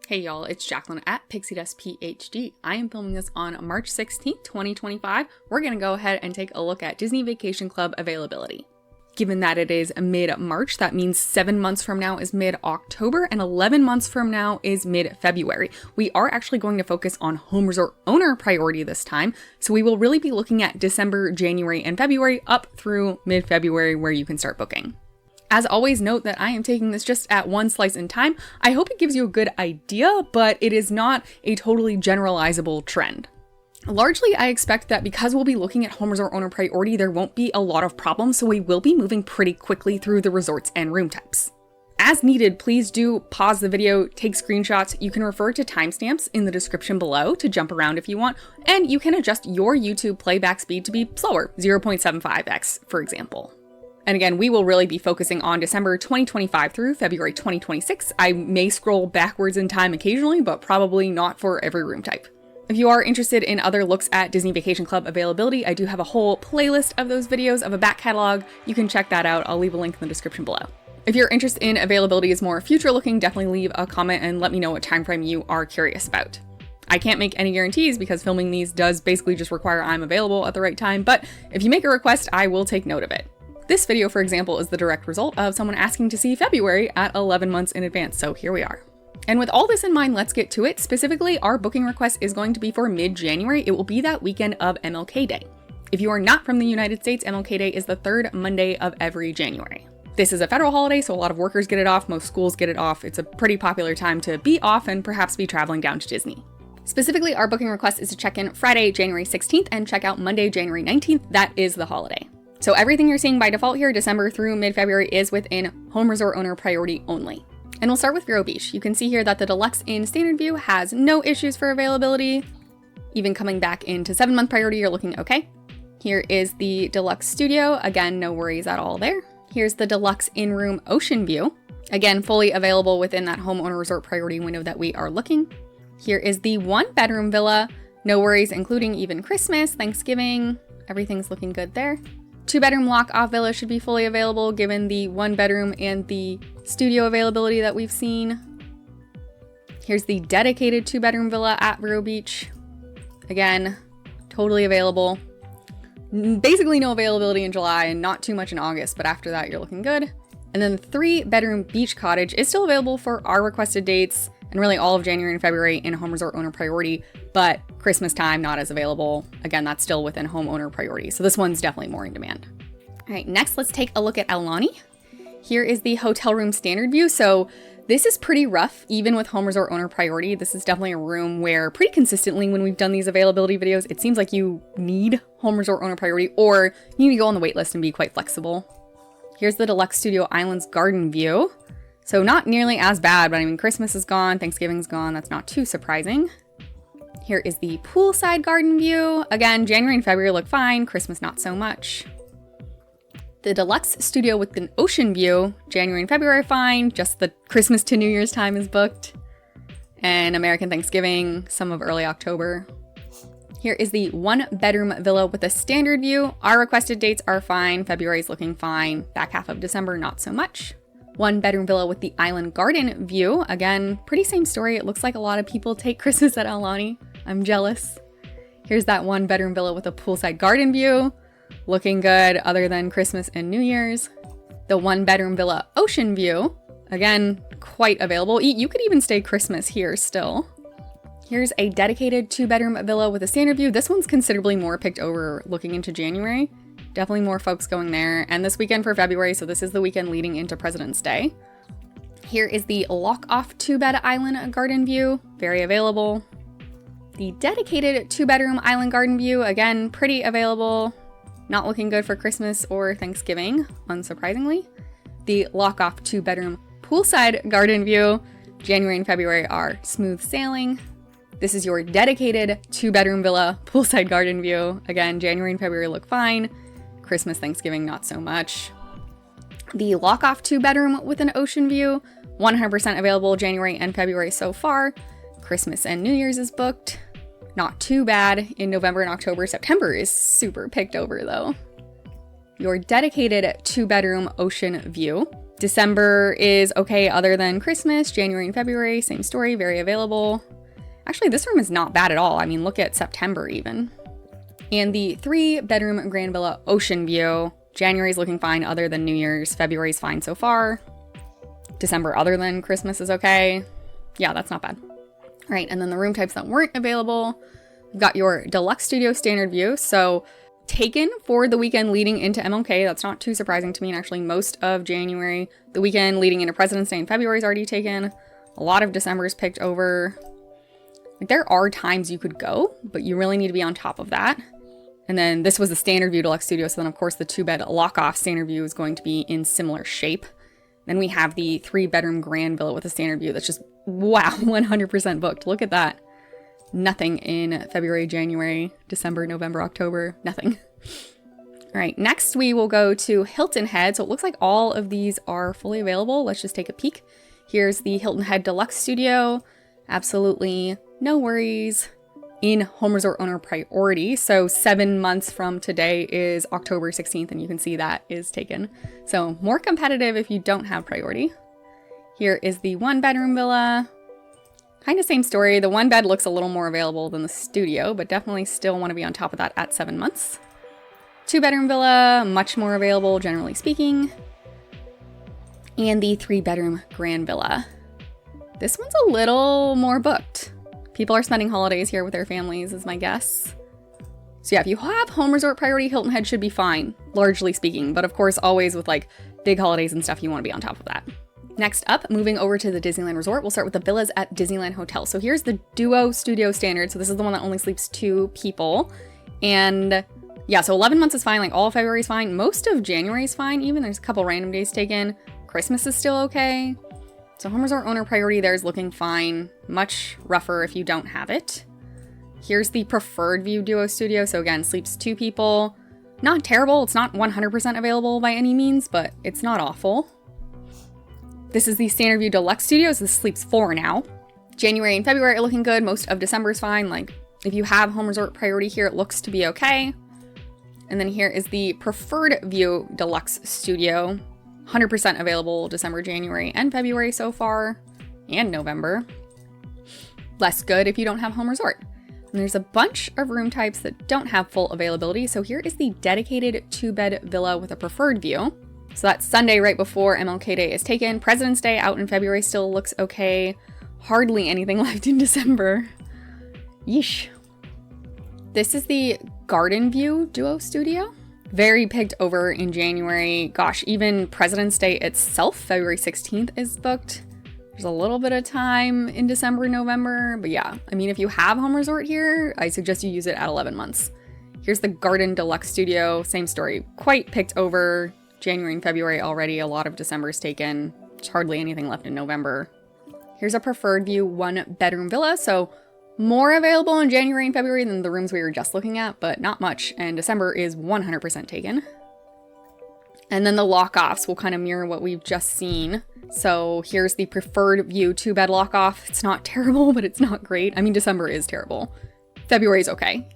Hey y'all, it's Jacqueline at Pixie Dust PhD. I am filming this on March 16th, 2025. We're going to go ahead and take a look at Disney Vacation Club availability. Given that it is mid-March, that means 7 months from now is mid-October and 11 months from now is mid-February. We are actually going to focus on home resort owner priority this time, so we will really be looking at December, January, and February up through mid-February where you can start booking. As always, note that I am taking this just at one slice in time. I hope it gives you a good idea, but it is not a totally generalizable trend. Largely, I expect that because we'll be looking at home resort owner priority, there won't be a lot of problems, so we will be moving pretty quickly through the resorts and room types. As needed, please do pause the video, take screenshots. You can refer to timestamps in the description below to jump around if you want, and you can adjust your YouTube playback speed to be slower, 0.75x, for example. And again, we will really be focusing on December 2025 through February 2026. I may scroll backwards in time occasionally, but probably not for every room type. If you are interested in other looks at Disney Vacation Club availability, I do have a whole playlist of those videos of a back catalog. You can check that out. I'll leave a link in the description below. If your interest in availability is more future looking, definitely leave a comment and let me know what time frame you are curious about. I can't make any guarantees because filming these does basically just require I'm available at the right time, but if you make a request, I will take note of it. This video, for example, is the direct result of someone asking to see February at 11 months in advance, so here we are. And with all this in mind, let's get to it. Specifically, our booking request is going to be for mid-January. It will be that weekend of MLK Day. If you are not from the United States, MLK Day is the third Monday of every January. This is a federal holiday, so a lot of workers get it off, most schools get it off. It's a pretty popular time to be off and perhaps be traveling down to Disney. Specifically, our booking request is to check in Friday, January 16th and check out Monday, January 19th. That is the holiday. So everything you're seeing by default here, December through mid-February, is within home resort owner priority only. And we'll start with Vero Beach. You can see here that the deluxe in standard view has no issues for availability. Even coming back into 7-month priority, you're looking okay. Here is the deluxe studio. Again, no worries at all there. Here's the deluxe in-room ocean view. Again, fully available within that homeowner resort priority window that we are looking. Here is the 1-bedroom villa. No worries, including even Christmas, Thanksgiving. Everything's looking good there. 2-bedroom lock-off villa should be fully available given the 1-bedroom and the studio availability that we've seen. Here's the dedicated 2-bedroom villa at Vero Beach. Again, totally available. Basically no availability in July and not too much in August, but after that you're looking good. And then the 3-bedroom beach cottage is still available for our requested dates and really all of January and February in home resort owner priority, but Christmas time not as available. Again, that's still within homeowner priority. So this one's definitely more in demand. All right, next let's take a look at Aulani. Here is the hotel room standard view. So this is pretty rough, even with home resort owner priority. This is definitely a room where pretty consistently when we've done these availability videos, it seems like you need home resort owner priority or you need to go on the wait list and be quite flexible. Here's the Deluxe Studio Islands garden view. So not nearly as bad, but I mean, Christmas is gone, Thanksgiving's gone. That's not too surprising. Here is the poolside garden view. Again, January and February look fine, Christmas not so much. The deluxe studio with an ocean view, January and February fine, just the Christmas to New Year's time is booked. And American Thanksgiving, some of early October. Here is the 1-bedroom villa with a standard view. Our requested dates are fine, February's looking fine, back half of December not so much. 1-bedroom villa with the island garden view. Again, pretty same story. It looks like a lot of people take Christmas at Aulani. I'm jealous. Here's that 1-bedroom villa with a poolside garden view. Looking good other than Christmas and New Year's. The 1-bedroom villa ocean view. Again, quite available. You could even stay Christmas here still. Here's a dedicated 2-bedroom villa with a standard view. This one's considerably more picked over looking into January. Definitely more folks going there. And this weekend for February, so this is the weekend leading into President's Day. Here is the lock-off 2-bed island garden view. Very available. The dedicated 2-bedroom island garden view, again, pretty available. Not looking good for Christmas or Thanksgiving, unsurprisingly. The lock-off 2-bedroom poolside garden view, January and February are smooth sailing. This is your dedicated 2-bedroom villa poolside garden view. Again, January and February look fine. Christmas, Thanksgiving, not so much. The lock-off 2-bedroom with an ocean view, 100% available January and February so far. Christmas and New Year's is booked. Not too bad in November and October. September is super picked over though. Your dedicated 2-bedroom ocean view. December is okay other than Christmas. January and February, same story, very available. Actually, this room is not bad at all. I mean, look at September even. And the 3-bedroom Grand Villa Ocean View. January is looking fine other than New Year's. February is fine so far. December other than Christmas is okay. Yeah, that's not bad. All right, and then the room types that weren't available. We've got your Deluxe Studio Standard View. So taken for the weekend leading into MLK. That's not too surprising to me. And actually most of January, the weekend leading into President's Day in February is already taken. A lot of December is picked over. Like, there are times you could go, but you really need to be on top of that. And then this was the Standard View Deluxe Studio. So then of course the 2-bed lock-off Standard View is going to be in similar shape. Then we have the 3-bedroom Grand Villa with a Standard View that's just, wow, 100% booked. Look at that. Nothing in February, January, December, November, October, nothing. All right, next we will go to Hilton Head. So it looks like all of these are fully available. Let's just take a peek. Here's the Hilton Head Deluxe Studio. Absolutely no worries. In home resort owner priority. So 7 months from today is October 16th, and you can see that is taken. So more competitive if you don't have priority. Here is the 1-bedroom villa. Kind of same story. The 1 bed looks a little more available than the studio, but definitely still want to be on top of that at 7 months. 2-bedroom villa, much more available generally speaking. And the 3-bedroom Grand Villa. This one's a little more booked. People are spending holidays here with their families is my guess. So yeah, if you have home resort priority, Hilton Head should be fine, largely speaking. But of course, always with like big holidays and stuff, you want to be on top of that. Next up, moving over to the Disneyland Resort, we'll start with the villas at Disneyland Hotel. So here's the Duo Studio Standard. So this is the one that only sleeps 2 people. And yeah, so 11 months is fine. Like all of February is fine. Most of January is fine. Even there's a couple random days taken. Christmas is still okay. So home resort owner priority there is looking fine. Much rougher if you don't have it. Here's the Preferred View Duo Studio. So again, sleeps 2 people. Not terrible. It's not 100% available by any means, but it's not awful. This is the Standard View Deluxe Studio. So this sleeps 4 now. January and February are looking good. Most of December is fine. Like if you have home resort priority here, it looks to be okay. And then here is the Preferred View Deluxe Studio. 100% available December, January, and February so far, and November. Less good if you don't have home resort. And there's a bunch of room types that don't have full availability. So here is the dedicated 2-bed villa with a preferred view. So that's Sunday right before MLK Day is taken. President's Day out in February still looks okay. Hardly anything left in December. Yeesh. This is the Garden View Duo Studio. Very picked over in January. Gosh, even President's Day itself, February 16th, is booked. There's a little bit of time in December, November. But yeah, I mean, if you have home resort here, I suggest you use it at 11 months. Here's the Garden Deluxe Studio. Same story. Quite picked over January and February already. A lot of December's taken. There's hardly anything left in November. Here's a Preferred View 1-bedroom villa. So more available in January and February than the rooms we were just looking at, but not much. And December is 100% taken. And then the lock-offs will kind of mirror what we've just seen. So here's the Preferred View 2-bed lock-off. It's not terrible, but it's not great. I mean, December is terrible. February is okay.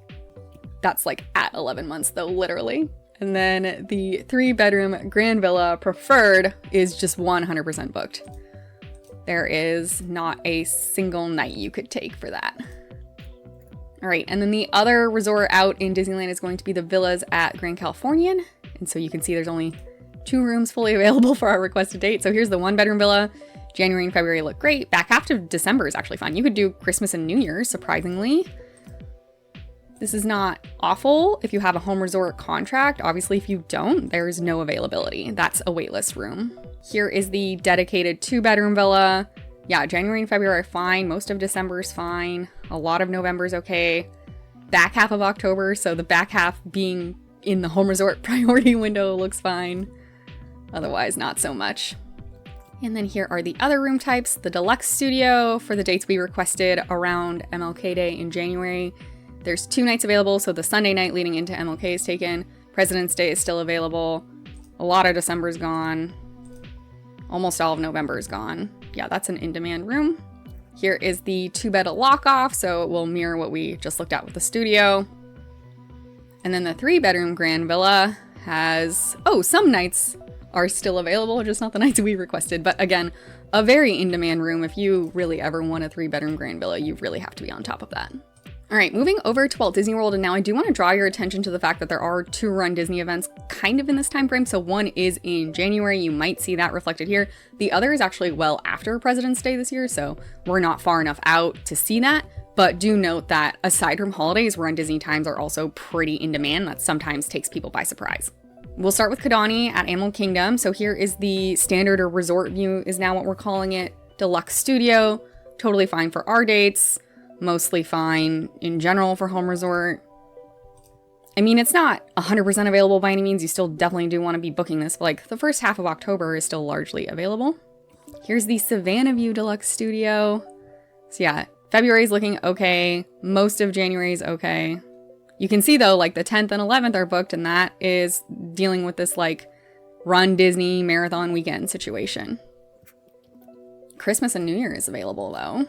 That's like at 11 months though, literally. And then the 3-bedroom Grand Villa Preferred is just 100% booked. There is not a single night you could take for that. All right, and then the other resort out in Disneyland is going to be the villas at Grand Californian. And so you can see there's only 2 rooms fully available for our requested date. So here's the 1-bedroom villa. January and February look great. Back half of December is actually fine. You could do Christmas and New Year's, surprisingly. This is not awful if you have a home resort contract. Obviously, if you don't, there's no availability. That's a waitlist room. Here is the dedicated 2-bedroom villa. Yeah, January and February are fine. Most of December is fine. A lot of November is okay. Back half of October, so the back half being in the home resort priority window looks fine. Otherwise, not so much. And then here are the other room types. The Deluxe Studio for the dates we requested around MLK Day in January. There's 2 nights available, so the Sunday night leading into MLK is taken. President's Day is still available. A lot of December is gone. Almost all of November is gone. Yeah, that's an in-demand room. Here is the 2-bed lock-off, so it will mirror what we just looked at with the studio. And then the 3-bedroom Grand Villa has, some nights are still available, just not the nights we requested. But again, a very in-demand room. If you really ever want a 3-bedroom grand villa, you really have to be on top of that. All right, moving over to Walt Disney World, and now I do want to draw your attention to the fact that there are 2 runDisney events kind of in this time frame. So one is in January, you might see that reflected here. The other is actually well after President's Day this year, so we're not far enough out to see that. But do note that aside from holidays, runDisney times are also pretty in demand. That sometimes takes people by surprise. We'll start with Kidani at Animal Kingdom. So here is the standard or resort view is now what we're calling it. Deluxe studio, totally fine for our dates. Mostly fine in general for home resort. I mean, it's not 100% available by any means. You still definitely do want to be booking this, but like the first half of October is still largely available. Here's the Savannah View Deluxe Studio. So yeah, February is looking okay. Most of January is okay. You can see though, like the 10th and 11th are booked, and that is dealing with this like Run Disney marathon weekend situation. Christmas and New Year is available though.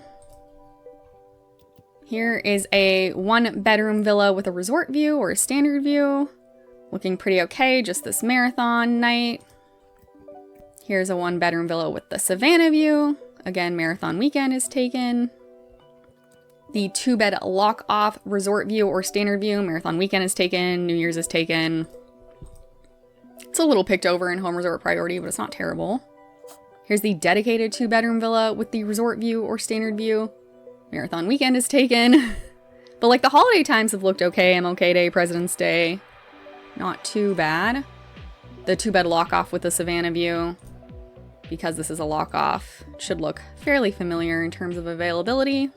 Here is a 1-bedroom villa with a resort view or a standard view. Looking pretty okay, just this marathon night. Here's a 1-bedroom villa with the Savannah view. Again, marathon weekend is taken. The 2-bed lock-off resort view or standard view, marathon weekend is taken, New Year's is taken. It's a little picked over in home resort priority, but it's not terrible. Here's the dedicated 2-bedroom villa with the resort view or standard view. Marathon weekend is taken. But like the holiday times have looked okay. MLK Day, President's Day, not too bad. The 2-bed lock-off with the Savannah view, because this is a lock-off, should look fairly familiar in terms of availability.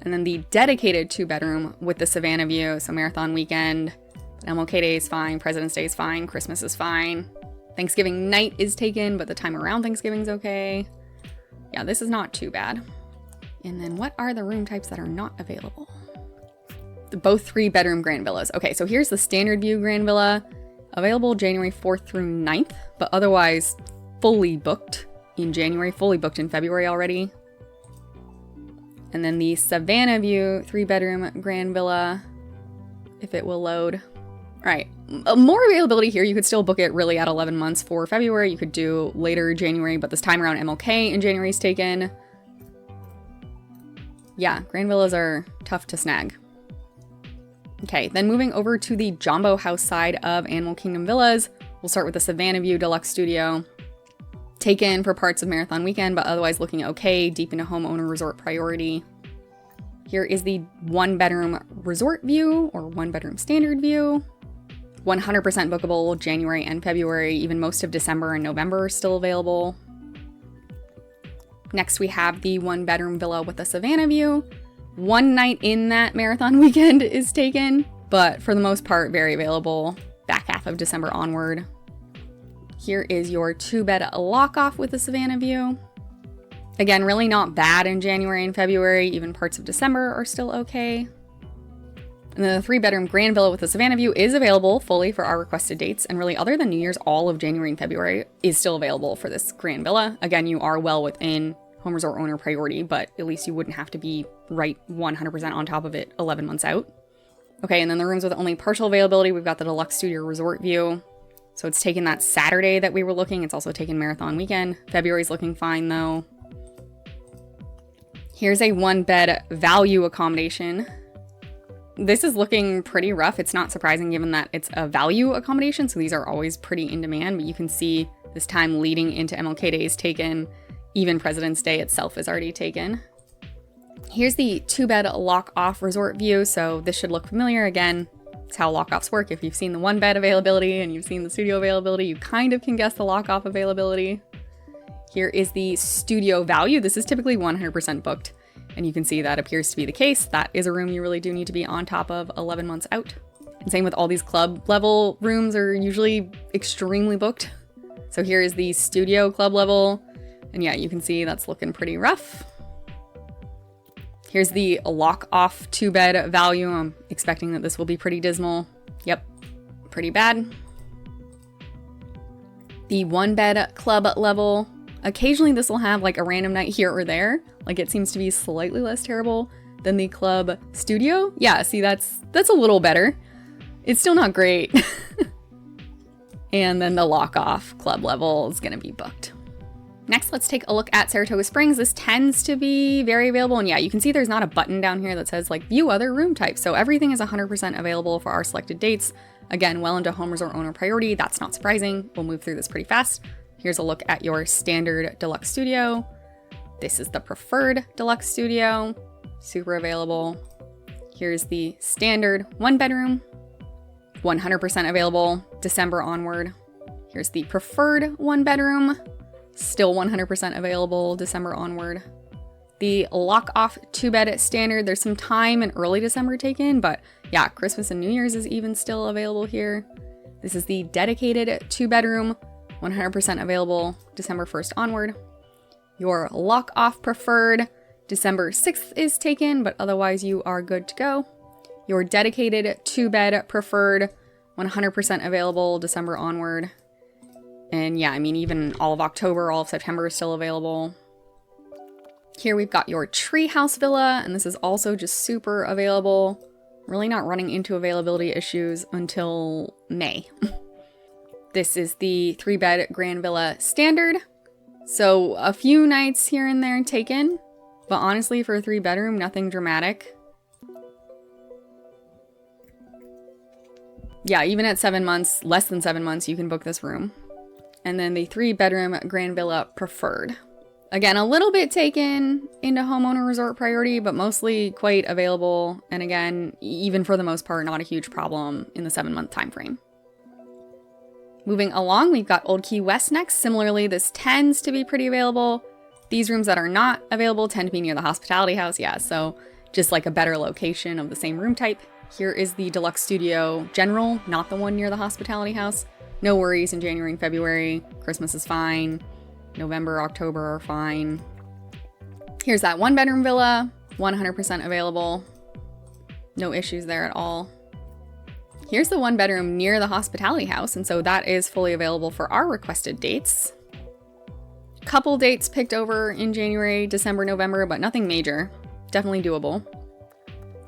And then the dedicated 2-bedroom with the Savannah view, so marathon weekend, MLK Day is fine, President's Day is fine, Christmas is fine. Thanksgiving night is taken, but the time around Thanksgiving's okay. Yeah, this is not too bad. And then what are the room types that are not available? Both 3-bedroom grand villas. Okay, so here's the standard view grand villa, available January 4th through 9th, but otherwise fully booked in January, fully booked in February already. And then the Savannah view 3-bedroom grand villa, if it will load. All right, more availability here. You could still book it really at 11 months for February. You could do later January, but this time around MLK in January is taken. Yeah, grand villas are tough to snag. Okay, then moving over to the Jambo House side of Animal Kingdom Villas, we'll start with the Savannah View Deluxe Studio. Taken for parts of Marathon Weekend, but otherwise looking okay, deep into homeowner resort priority. Here is the 1-bedroom resort view or 1-bedroom standard view. 100% bookable January and February, even most of December and November are still available. Next, we have the 1-bedroom villa with the Savannah view. One night in that marathon weekend is taken, but for the most part, very available back half of December onward. Here is your 2-bed lock-off with the Savannah view. Again, really not bad in January and February, even parts of December are still okay. And then the 3-bedroom grand villa with the Savannah view is available fully for our requested dates, and really other than New Year's, all of January and February is still available for this grand villa. Again, you are well within home resort owner priority, but at least you wouldn't have to be right 100% on top of it 11 months out. Okay, and then the rooms with only partial availability, we've got the Deluxe Studio Resort View. So it's taken that Saturday that we were looking. It's also taken Marathon Weekend. February's looking fine though. Here's a 1-bed value accommodation. This is looking pretty rough. It's not surprising given that it's a value accommodation, so these are always pretty in demand, but you can see this time leading into MLK Day is taken. Even President's Day itself is already taken. Here's the 2-bed lock-off resort view, so this should look familiar. Again, it's how lock-offs work. If you've seen the 1-bed availability and you've seen the studio availability, you kind of can guess the lock-off availability. Here is the studio value. This is typically 100% booked, and you can see that appears to be the case. That is a room you really do need to be on top of 11 months out. And same with all these club level rooms are usually extremely booked. So here is the studio club level. And yeah, you can see that's looking pretty rough. Here's the lock-off 2-bed value. I'm expecting that this will be pretty dismal. Yep, pretty bad. The 1-bed club level. Occasionally this will have like a random night here or there. Like it seems to be slightly less terrible than the club studio. Yeah, see that's a little better. It's still not great. And then the lock-off club level is going to be booked. Next, let's take a look at Saratoga Springs. This tends to be very available. And yeah, you can see there's not a button down here that says like view other room types. So everything is 100% available for our selected dates. Again, well into home resort owner priority. That's not surprising. We'll move through this pretty fast. Here's a look at your standard deluxe studio. This is the preferred deluxe studio. Super available. Here's the standard 1-bedroom. 100% available December onward. Here's the preferred 1-bedroom. Still 100% available December onward. The lock-off 2-bed standard, there's some time in early December taken, but yeah, Christmas and New Year's is even still available here. This is the dedicated 2-bedroom, 100% available December 1st onward. Your lock-off preferred, December 6th is taken, but otherwise you are good to go. Your dedicated 2-bed preferred, 100% available December onward. And yeah, I mean, even all of October, all of September is still available. Here we've got your treehouse villa, and this is also just super available. Really not running into availability issues until May. This is the 3-bed grand villa standard. So a few nights here and there taken, but honestly for a 3-bedroom, nothing dramatic. Yeah, even at 7 months, less than 7 months, you can book this room. And then the 3-bedroom grand villa preferred. Again, a little bit taken into homeowner resort priority, but mostly quite available. And again, even for the most part, not a huge problem in the 7-month time frame. Moving along, we've got Old Key West next. Similarly, this tends to be pretty available. These rooms that are not available tend to be near the hospitality house. Yeah, so just like a better location of the same room type. Here is the Deluxe Studio General, not the one near the hospitality house. No worries in January and February. Christmas is fine. November, October are fine. Here's that 1-bedroom villa, 100% available. No issues there at all. Here's the 1-bedroom near the hospitality house, and so that is fully available for our requested dates. Couple dates picked over in January, December, November, but nothing major. Definitely doable.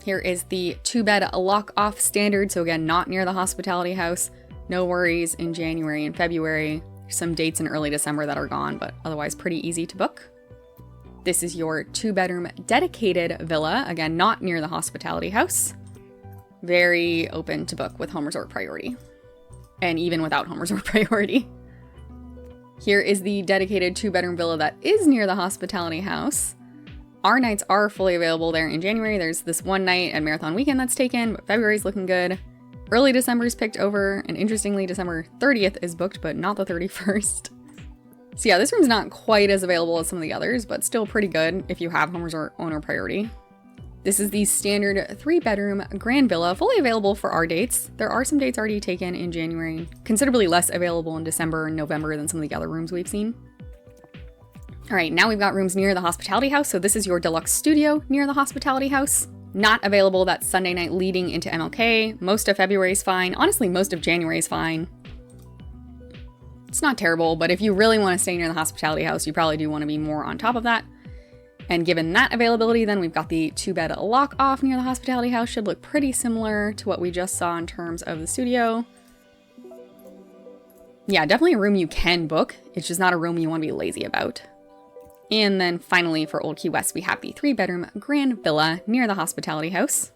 Here is the 2-bed lock-off standard, so again, not near the hospitality house. No worries in January and February. Some dates in early December that are gone, but otherwise pretty easy to book. This is your 2-bedroom dedicated villa, again, not near the hospitality house. Very open to book with home resort priority, and even without home resort priority. Here is the dedicated 2-bedroom villa that is near the hospitality house. Our nights are fully available there in January. There's this one night at Marathon Weekend that's taken, but February's looking good. Early December is picked over, and interestingly, December 30th is booked, but not the 31st. So yeah, this room's not quite as available as some of the others, but still pretty good if you have home resort owner priority. This is the standard 3-bedroom grand villa, fully available for our dates. There are some dates already taken in January, considerably less available in December and November than some of the other rooms we've seen. All right, now we've got rooms near the hospitality house. So this is your deluxe studio near the hospitality house. Not available that Sunday night leading into MLK. Most of February is fine. Honestly, most of January is fine. It's not terrible, but if you really want to stay near the hospitality house, you probably do want to be more on top of that. And given that availability, then we've got the 2-bed lock off near the hospitality house. Should look pretty similar to what we just saw in terms of the studio. Yeah, definitely a room you can book. It's just not a room you want to be lazy about. And then finally for Old Key West, we have the 3-bedroom grand villa near the hospitality house.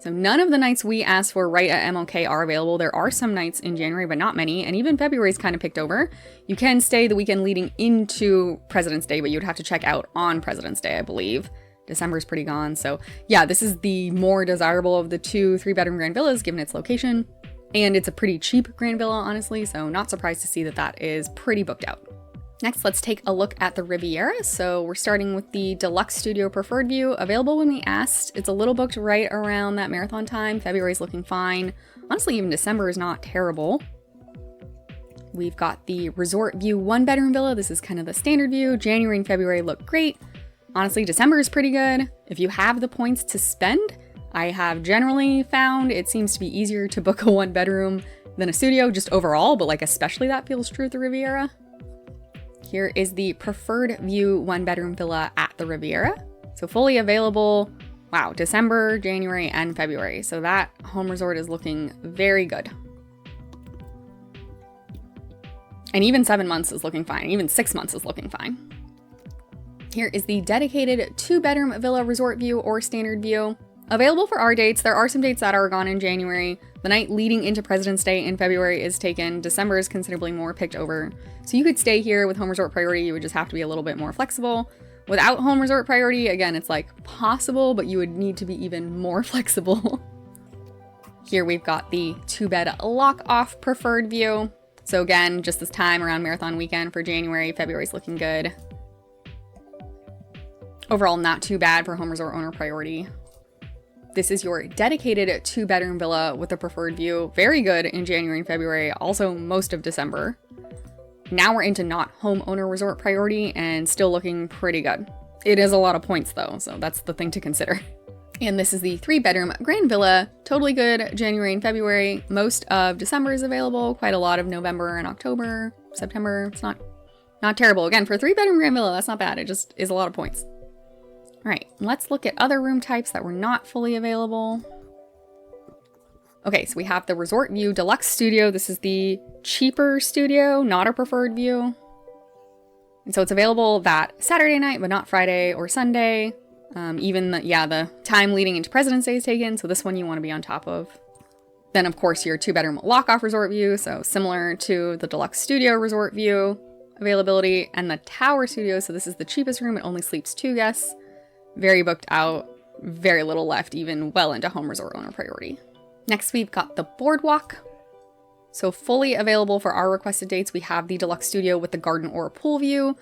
So none of the nights we asked for right at MLK are available. There are some nights in January, but not many. And even February's kind of picked over. You can stay the weekend leading into President's Day, but you'd have to check out on President's Day, I believe. December's pretty gone. So yeah, this is the more desirable of the 2 3-bedroom grand villas given its location. And it's a pretty cheap grand villa, honestly. So not surprised to see that that is pretty booked out. Next, let's take a look at the Riviera. So we're starting with the Deluxe Studio Preferred View, available when we asked. It's a little booked right around that marathon time. February's looking fine. Honestly, even December is not terrible. We've got the Resort View 1-bedroom villa. This is kind of the standard view. January and February look great. Honestly, December is pretty good. If you have the points to spend, I have generally found it seems to be easier to book a 1-bedroom than a studio, just overall, but like especially that feels true at the Riviera. Here is the Preferred View 1-bedroom villa at the Riviera. So fully available, wow, December, January, and February. So that home resort is looking very good. And even 7 months is looking fine. Even 6 months is looking fine. Here is the dedicated 2-bedroom villa resort view or standard view. Available for our dates. There are some dates that are gone in January. The night leading into President's Day in February is taken. December is considerably more picked over. So you could stay here with home resort priority. You would just have to be a little bit more flexible. Without home resort priority, again, it's like possible, but you would need to be even more flexible. Here we've got the 2-bed lock-off preferred view. So again, just this time around marathon weekend for January, February's looking good. Overall, not too bad for home resort owner priority. This is your dedicated 2-bedroom villa with a preferred view. Very good in January and February, also most of December. Now we're into not homeowner resort priority and still looking pretty good. It is a lot of points though, so that's the thing to consider. And this is the 3-bedroom grand villa. Totally good January and February. Most of December is available. Quite a lot of November and October, September. It's not terrible. Again, for a 3-bedroom grand villa, that's not bad. It just is a lot of points. All right, let's look at other room types that were not fully available. Okay, so we have the Resort View Deluxe Studio. This is the cheaper studio, not a preferred view. And so it's available that Saturday night, but not Friday or Sunday. Even the time leading into President's Day is taken, so this one you want to be on top of. Then, of course, your 2-bedroom lock-off resort view, so similar to the Deluxe Studio Resort View availability, and the Tower Studio, so this is the cheapest room. It only sleeps 2 guests. Very booked out, very little left, even well into home resort owner priority. Next, we've got the BoardWalk. So fully available for our requested dates, we have the Deluxe Studio with the garden or pool view.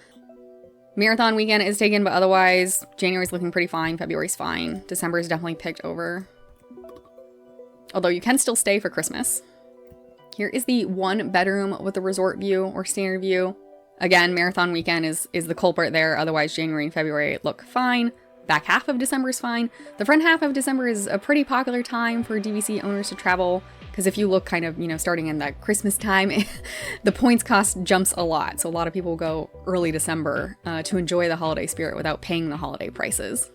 Marathon weekend is taken, but otherwise, January's looking pretty fine, February's fine. December is definitely picked over. Although you can still stay for Christmas. Here is the 1-bedroom with the resort view or standard view. Again, marathon weekend is the culprit there, otherwise January and February look fine. Back half of December is fine. The front half of December is a pretty popular time for DVC owners to travel, because if you look kind of, starting in that Christmas time, the points cost jumps a lot. So a lot of people go early December to enjoy the holiday spirit without paying the holiday prices.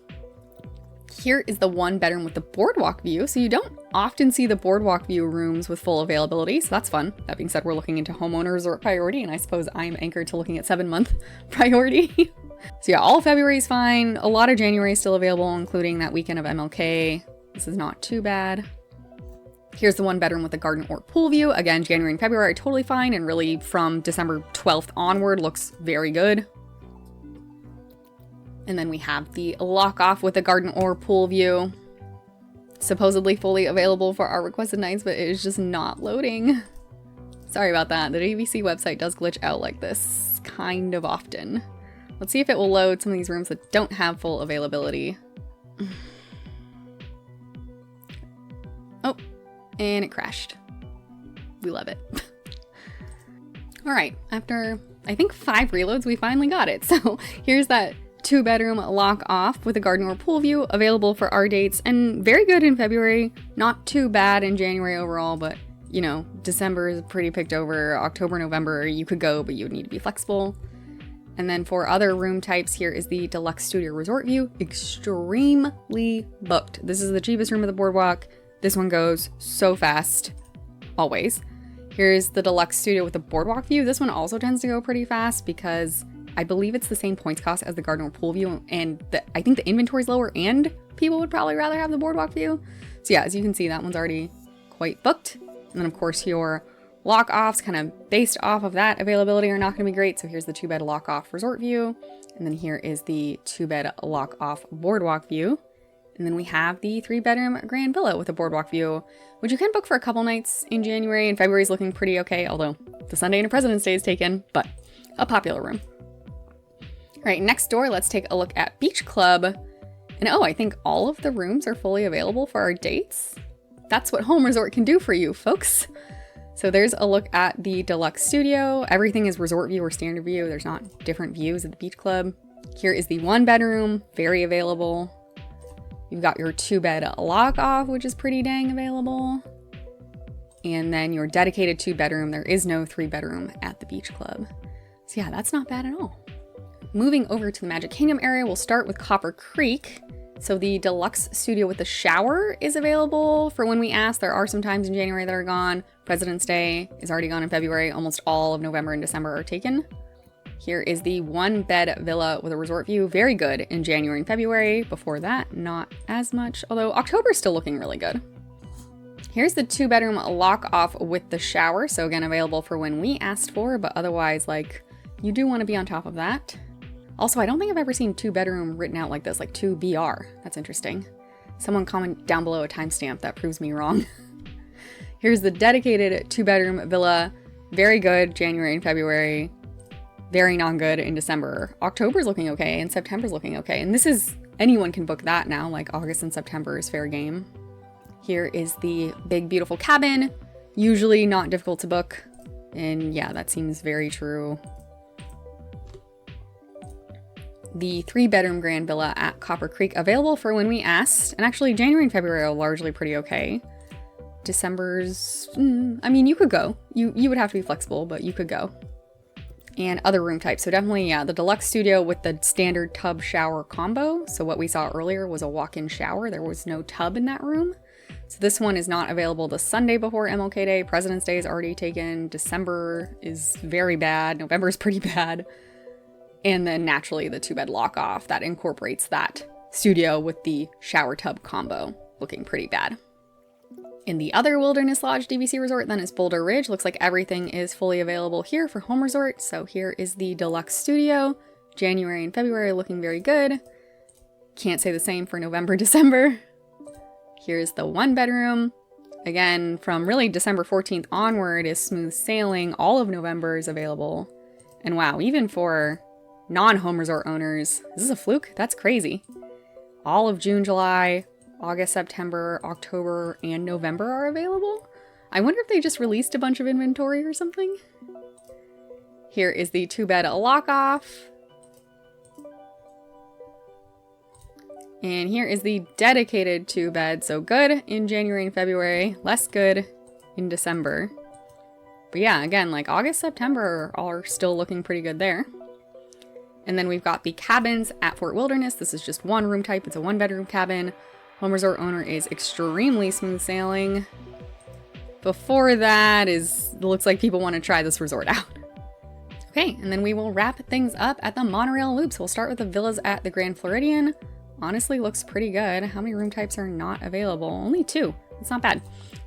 Here is the 1-bedroom with the BoardWalk view. So you don't often see the BoardWalk view rooms with full availability, so that's fun. That being said, we're looking into homeowner resort priority, and I suppose I'm anchored to looking at 7-month priority. So yeah, all February is fine. A lot of January is still available, including that weekend of MLK. This is not too bad. Here's the 1-bedroom with the garden or pool view. Again, January and February are totally fine, and really from December 12th onward looks very good. And then we have the lock off with the garden or pool view. Supposedly fully available for our requested nights, but it is just not loading. Sorry about that. The DVC website does glitch out like this kind of often. Let's see if it will load some of these rooms that don't have full availability. Oh, and it crashed. We love it. All right, after I think 5 reloads, we finally got it. So here's that 2-bedroom lock off with a garden or pool view available for our dates, and very good in February. Not too bad in January overall, but December is pretty picked over. October, November, you could go, but you would need to be flexible. And then for other room types, here is the Deluxe Studio Resort View. Extremely booked. This is the cheapest room of the BoardWalk. This one goes so fast, always. Here's the Deluxe Studio with the BoardWalk view. This one also tends to go pretty fast because I believe it's the same points cost as the garden or pool view, and I think the inventory is lower, and people would probably rather have the BoardWalk view. So yeah, as you can see, that one's already quite booked. And then of course your lock offs kind of based off of that availability are not going to be great. So here's the 2-bed lock off resort view. And then here is the 2-bed lock off BoardWalk view. And then we have the 3-bedroom grand villa with a BoardWalk view, which you can book for a couple nights in January, and February is looking pretty okay, although the Sunday into President's Day is taken, but a popular room. All right, next door, let's take a look at Beach Club. And I think all of the rooms are fully available for our dates. That's what home resort can do for you, folks. So there's a look at the Deluxe Studio. Everything is resort view or standard view. There's not different views at the Beach Club. Here is the 1-bedroom, very available. You've got your 2-bed lock off, which is pretty dang available. And then your dedicated 2-bedroom. There is no 3-bedroom at the Beach Club. So yeah, that's not bad at all. Moving over to the Magic Kingdom area, we'll start with Copper Creek. So the deluxe studio with the shower is available for when we ask. There are some times in January that are gone. President's Day is already gone in February. Almost all of November and December are taken. Here is the 1-bed villa with a resort view. Very good in January and February. Before that, not as much. Although October is still looking really good. Here's the 2-bedroom lock off with the shower. So again, available for when we asked for, but otherwise, like, you do want to be on top of that. Also, I don't think I've ever seen 2-bedroom written out like this, like 2BR. That's interesting. Someone comment down below a timestamp that proves me wrong. Here's the dedicated 2-bedroom villa. Very good January and February. Very non-good in December. October's looking okay and September's looking okay. And this is, anyone can book that now, like August and September is fair game. Here is the big beautiful cabin. Usually not difficult to book. And yeah, that seems very true. The 3-bedroom grand villa at Copper Creek, available for when we asked. And actually January and February are largely pretty okay. December's, I mean, you could go. You would have to be flexible, but you could go. And other room types. So definitely, yeah, the deluxe studio with the standard tub shower combo. So what we saw earlier was a walk-in shower. There was no tub in that room. So this one is not available the Sunday before MLK Day. President's Day is already taken. December is very bad. November is pretty bad. And then naturally the 2-bed lock off that incorporates that studio with the shower tub combo looking pretty bad. In the other Wilderness Lodge DVC resort then is Boulder Ridge. Looks like everything is fully available here for home resort. So here is the deluxe studio. January and February looking very good. Can't say the same for November, December. Here's the 1-bedroom. Again, from really December 14th onward is smooth sailing. All of November is available. And wow, even for non-home resort owners, is this a fluke? That's crazy. All of June, July, August, September, October, and November are available. I wonder if they just released a bunch of inventory or something. Here is the 2-bed lock off. And here is the dedicated 2-bed. So good in January and February, less good in December. But yeah, again, like August, September are still looking pretty good there. And then we've got the cabins at Fort Wilderness. This is just one room type. It's a 1-bedroom cabin. Home resort owner is extremely smooth sailing. Before that looks like people want to try this resort out. Okay, and then we will wrap things up at the monorail loops. We'll start with the villas at the Grand Floridian. Honestly, looks pretty good. How many room types are not available? Only 2. It's not bad.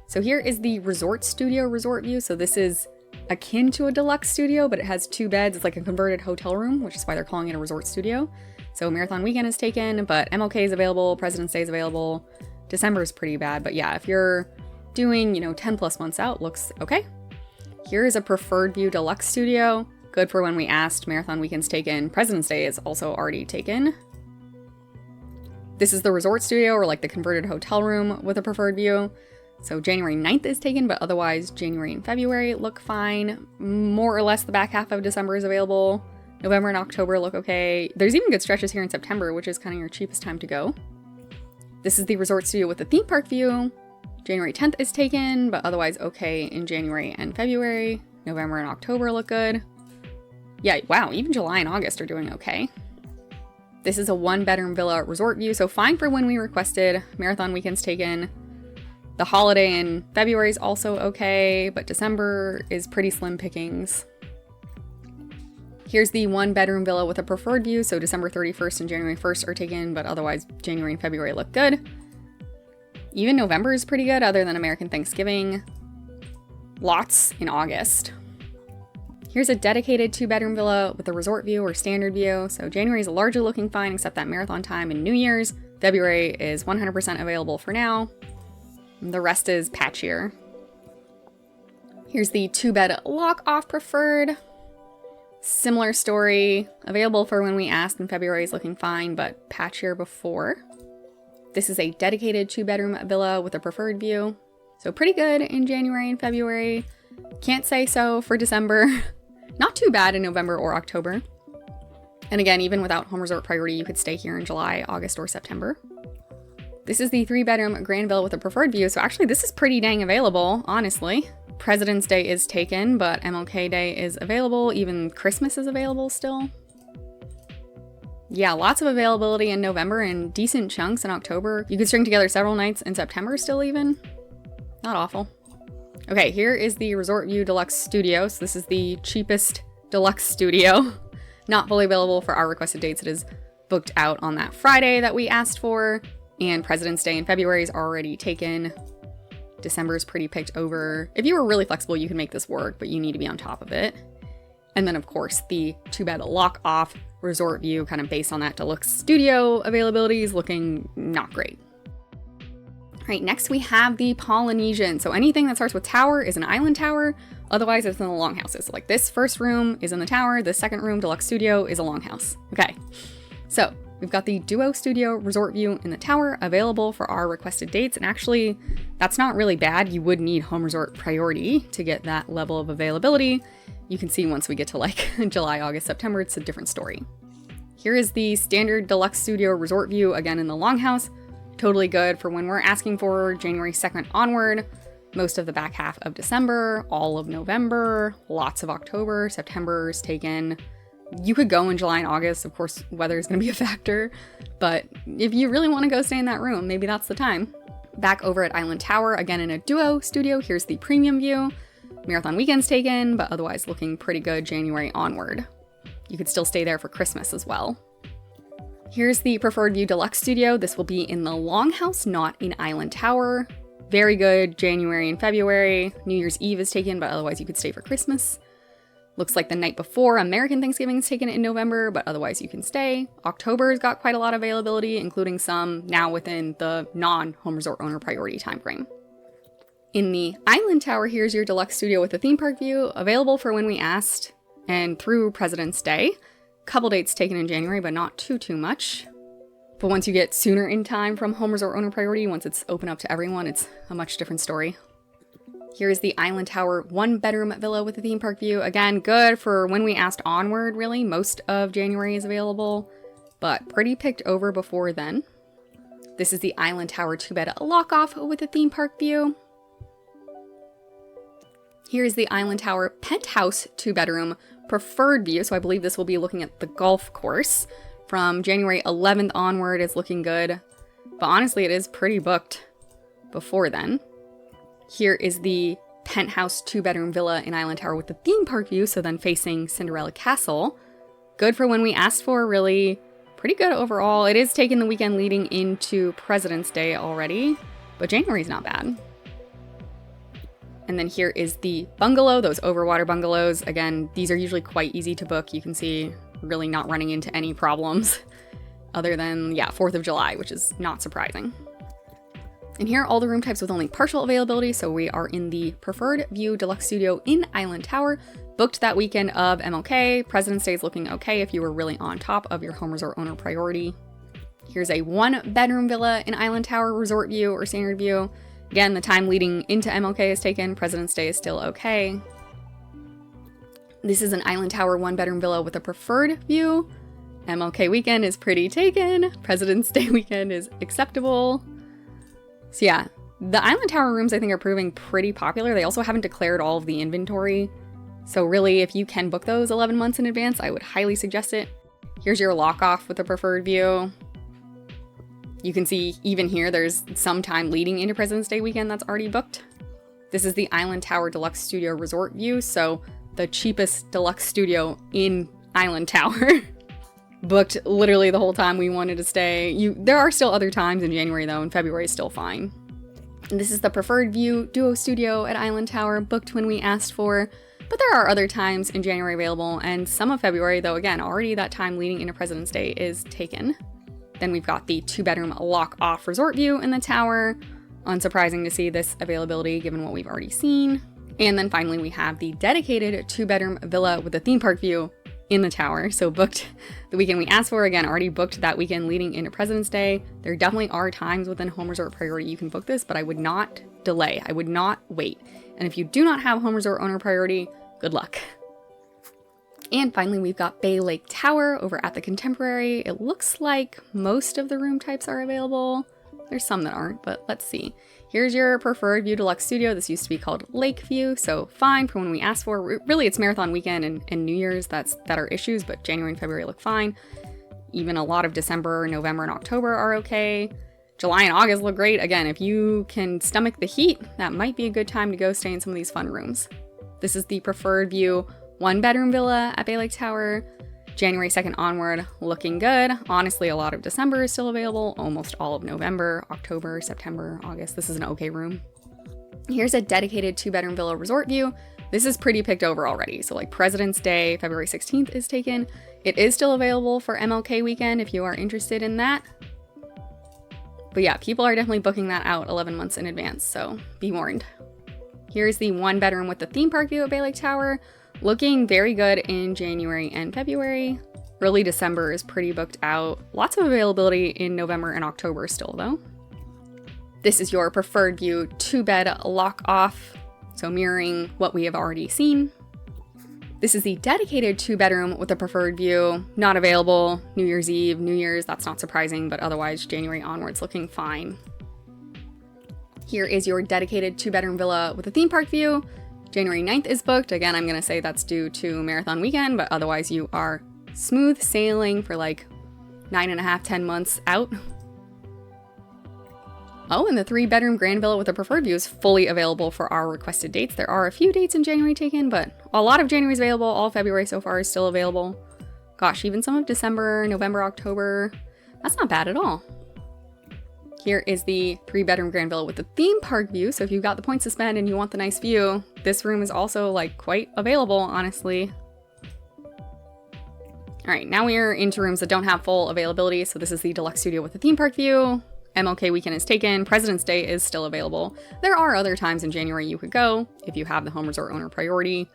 So here is the resort studio resort view. So this is akin to a deluxe studio, but it has 2 beds. It's like a converted hotel room, which is why they're calling it a resort studio. So Marathon Weekend is taken, but MLK is available, President's Day is available. December is pretty bad, but yeah, if you're doing, 10 plus months out, looks okay. Here is a preferred view deluxe studio. Good for when we asked. Marathon Weekend's taken. President's Day is also already taken. This is the resort studio, or like the converted hotel room with a preferred view. So January 9th is taken, but otherwise January and February look fine. More or less the back half of December is available. November and October look okay. There's even good stretches here in September, which is kind of your cheapest time to go. This is the resort studio with the theme park view. January 10th is taken, but otherwise okay in January and February. November and October look good. Yeah, wow, even July and August are doing okay. This is a 1-bedroom villa resort view, so fine for when we requested. Marathon Weekend's taken. The holiday in February is also okay, but December is pretty slim pickings. Here's the 1-bedroom villa with a preferred view, so December 31st and January 1st are taken, but otherwise January and February look good. Even November is pretty good, other than American Thanksgiving. Lots in August. Here's a dedicated 2-bedroom villa with a resort view or standard view, so January is largely looking fine except that marathon time and New Year's. February is 100% available for now. The rest is patchier. Here's the 2-bed lock-off preferred. Similar story. Available for when we asked, and February is looking fine, but patchier before. This is a dedicated 2-bedroom villa with a preferred view. So pretty good in January and February. Can't say so for December. Not too bad in November or October. And again, even without home resort priority, you could stay here in July, August, or September. This is the 3-bedroom grand villa with a preferred view. So actually this is pretty dang available, honestly. President's Day is taken, but MLK Day is available. Even Christmas is available still. Yeah, lots of availability in November and decent chunks in October. You could string together several nights in September still even. Not awful. Okay, here is the Resort View Deluxe Studio. So this is the cheapest deluxe studio. Not fully available for our requested dates. It is booked out on that Friday that we asked for. And President's Day in February is already taken. December is pretty picked over. If you were really flexible, you could make this work, but you need to be on top of it. And then, of course, the 2-bed lock-off Resort View, kind of based on that deluxe studio availability, is looking not great. All right, next we have the Polynesian. So anything that starts with tower is an island tower. Otherwise, it's in the longhouses. So like this first room is in the tower. The second room, deluxe studio, is a longhouse. Okay, so we've got the Duo Studio Resort View in the tower available for our requested dates. And actually, that's not really bad. You would need home resort priority to get that level of availability. You can see once we get to like July, August, September, it's a different story. Here is the standard deluxe studio resort view, again in the longhouse. Totally good for when we're asking for January 2nd onward, most of the back half of December, all of November, lots of October, September is taken. You could go in July and August. Of course, weather is going to be a factor, but if you really want to go stay in that room, maybe that's the time. Back over at Island Tower, again in a Duo Studio, here's the premium view. Marathon weekend's taken, but otherwise looking pretty good January onward. You could still stay there for Christmas as well. Here's the Preferred View Deluxe Studio. This will be in the Longhouse, not in Island Tower. Very good January and February. New Year's Eve is taken, but otherwise you could stay for Christmas. Looks like the night before American Thanksgiving is taken in November, but otherwise you can stay. October's got quite a lot of availability, including some now within the non-home resort owner priority timeframe. In the Island Tower, here's your deluxe studio with a theme park view, available for when we asked and through President's Day. Couple dates taken in January, but not too much. But once you get sooner in time from home resort owner priority, once it's open up to everyone, it's a much different story. Here is the Island Tower 1-bedroom villa with a theme park view. Again, good for when we asked onward, really. Most of January is available, but pretty picked over before then. This is the Island Tower 2-bed lock-off with a theme park view. Here's the Island Tower Penthouse 2-bedroom preferred view. So I believe this will be looking at the golf course. From January 11th onward, it's looking good. But honestly, it is pretty booked before then. Here is the Penthouse 2-bedroom villa in Island Tower with the theme park view. So then facing Cinderella Castle. Good for when we asked for, really pretty good overall. It is taking the weekend leading into President's Day already, but January's not bad. And then here is the bungalow, those overwater bungalows. Again, these are usually quite easy to book. You can see really not running into any problems other than, 4th of July, which is not surprising. And here are all the room types with only partial availability. So we are in the Preferred View Deluxe Studio in Island Tower, booked that weekend of MLK. President's Day is looking okay if you were really on top of your home resort owner priority. Here's a 1-bedroom villa in Island Tower, Resort View or Standard View. Again, the time leading into MLK is taken. President's Day is still okay. This is an Island Tower 1-bedroom villa with a preferred view. MLK weekend is pretty taken. President's Day weekend is acceptable. So yeah, the Island Tower rooms I think are proving pretty popular. They also haven't declared all of the inventory. So really, if you can book those 11 months in advance, I would highly suggest it. Here's your lock-off with a preferred view. You can see even here, there's some time leading into President's Day weekend that's already booked. This is the Island Tower Deluxe Studio Resort View, so the cheapest deluxe studio in Island Tower. Booked literally the whole time we wanted to stay. There are still other times in January though, and February is still fine. And this is the Preferred View Duo Studio at Island Tower, booked when we asked for. But there are other times in January available, and some of February, though again, already that time leading into President's Day is taken. Then we've got the 2-bedroom lock-off resort view in the tower. Unsurprising to see this availability given what we've already seen. And then finally we have the dedicated 2-bedroom villa with a theme park view in the tower. So booked the weekend we asked for, again, already booked that weekend leading into President's Day. There definitely are times within home resort priority you can book this, but I would not delay. I would not wait. And if you do not have home resort owner priority, good luck. And finally, we've got Bay Lake Tower over at the Contemporary. It looks like most of the room types are available. There's some that aren't, but let's see. Here's your Preferred View Deluxe Studio. This used to be called Lake View, so fine for when we asked for. Really, it's Marathon Weekend and New Year's that are issues, but January and February look fine. Even a lot of December, November, and October are okay. July and August look great. Again, if you can stomach the heat, that might be a good time to go stay in some of these fun rooms. This is the preferred view 1-bedroom villa at Bay Lake Tower. January 2nd onward, looking good. Honestly, a lot of December is still available. Almost all of November, October, September, August. This is an okay room. Here's a dedicated 2-bedroom villa resort view. This is pretty picked over already. So like President's Day, February 16th is taken. It is still available for MLK weekend if you are interested in that. But yeah, people are definitely booking that out 11 months in advance, so be warned. Here's the 1-bedroom with the theme park view at Bay Lake Tower. Looking very good in January and February. Early December is pretty booked out. Lots of availability in November and October still though. This is your preferred view 2-bed lock off, so mirroring what we have already seen. This is the dedicated 2-bedroom with a preferred view, not available New Year's Eve, New Year's, that's not surprising, but otherwise January onwards looking fine. Here is your dedicated 2-bedroom villa with a theme park view. January 9th is booked. Again, I'm gonna say that's due to marathon weekend, but otherwise you are smooth sailing for like 9.5, 10 months out. Oh, and the 3-bedroom grand villa with a preferred view is fully available for our requested dates. There are a few dates in January taken, but a lot of January is available. All February so far is still available. Gosh, even some of December, November, October. That's not bad at all. Here is the 3-bedroom grand villa with the theme park view. So if you've got the points to spend and you want the nice view, this room is also like quite available, honestly. All right, now we are into rooms that don't have full availability. So this is the deluxe studio with the theme park view. MLK weekend is taken. President's Day is still available. There are other times in January you could go if you have the home resort owner priority.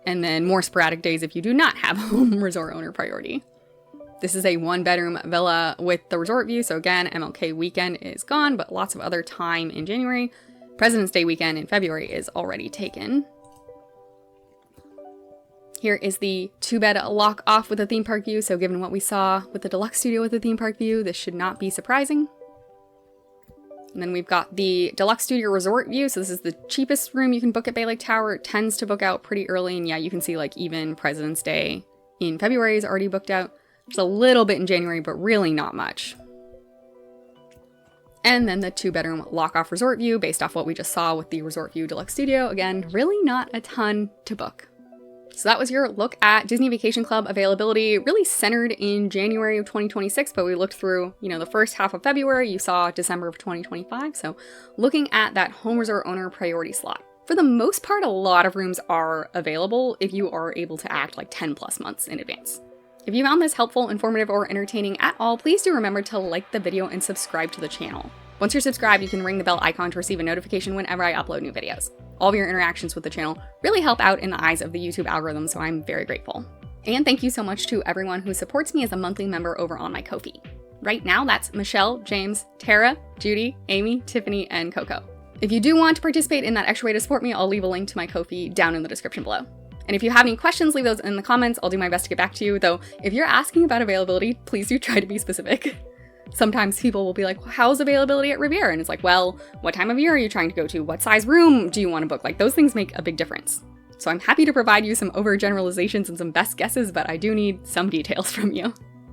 And then more sporadic days if you do not have home resort owner priority. This is a 1-bedroom villa with the resort view. So again, MLK weekend is gone, but lots of other time in January. President's Day weekend in February is already taken. Here is the 2-bed lock off with a theme park view. So given what we saw with the deluxe studio with the theme park view, this should not be surprising. And then we've got the deluxe studio resort view. So this is the cheapest room you can book at Bay Lake Tower. It tends to book out pretty early. And yeah, you can see like even President's Day in February is already booked out. Just a little bit in January, but really not much. And then the 2-bedroom lock-off resort view based off what we just saw with the resort view deluxe studio. Again, really not a ton to book. So that was your look at Disney Vacation Club availability, really centered in January of 2026, but we looked through, the first half of February, you saw December of 2025. So looking at that home resort owner priority slot. For the most part, a lot of rooms are available if you are able to act like 10 plus months in advance. If you found this helpful, informative, or entertaining at all, please do remember to like the video and subscribe to the channel. Once you're subscribed, you can ring the bell icon to receive a notification whenever I upload new videos. All of your interactions with the channel really help out in the eyes of the YouTube algorithm, so I'm very grateful. And thank you so much to everyone who supports me as a monthly member over on my Ko-fi. Right now, that's Michelle, James, Tara, Judy, Amy, Tiffany, and Coco. If you do want to participate in that extra way to support me, I'll leave a link to my Ko-fi down in the description below. And if you have any questions, leave those in the comments. I'll do my best to get back to you, though if you're asking about availability, please do try to be specific. Sometimes people will be like, well, how's availability at Riviera? And it's like, well, what time of year are you trying to go to? What size room do you want to book? Like, those things make a big difference. So I'm happy to provide you some overgeneralizations and some best guesses, but I do need some details from you.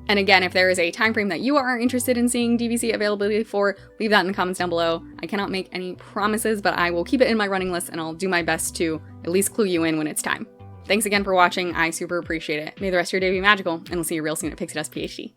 And again, if there is a time frame that you are interested in seeing DVC availability for, leave that in the comments down below. I cannot make any promises, but I will keep it in my running list and I'll do my best to at least clue you in when it's time. Thanks again for watching. I super appreciate it. May the rest of your day be magical, and we'll see you real soon at Pixie Dust PhD.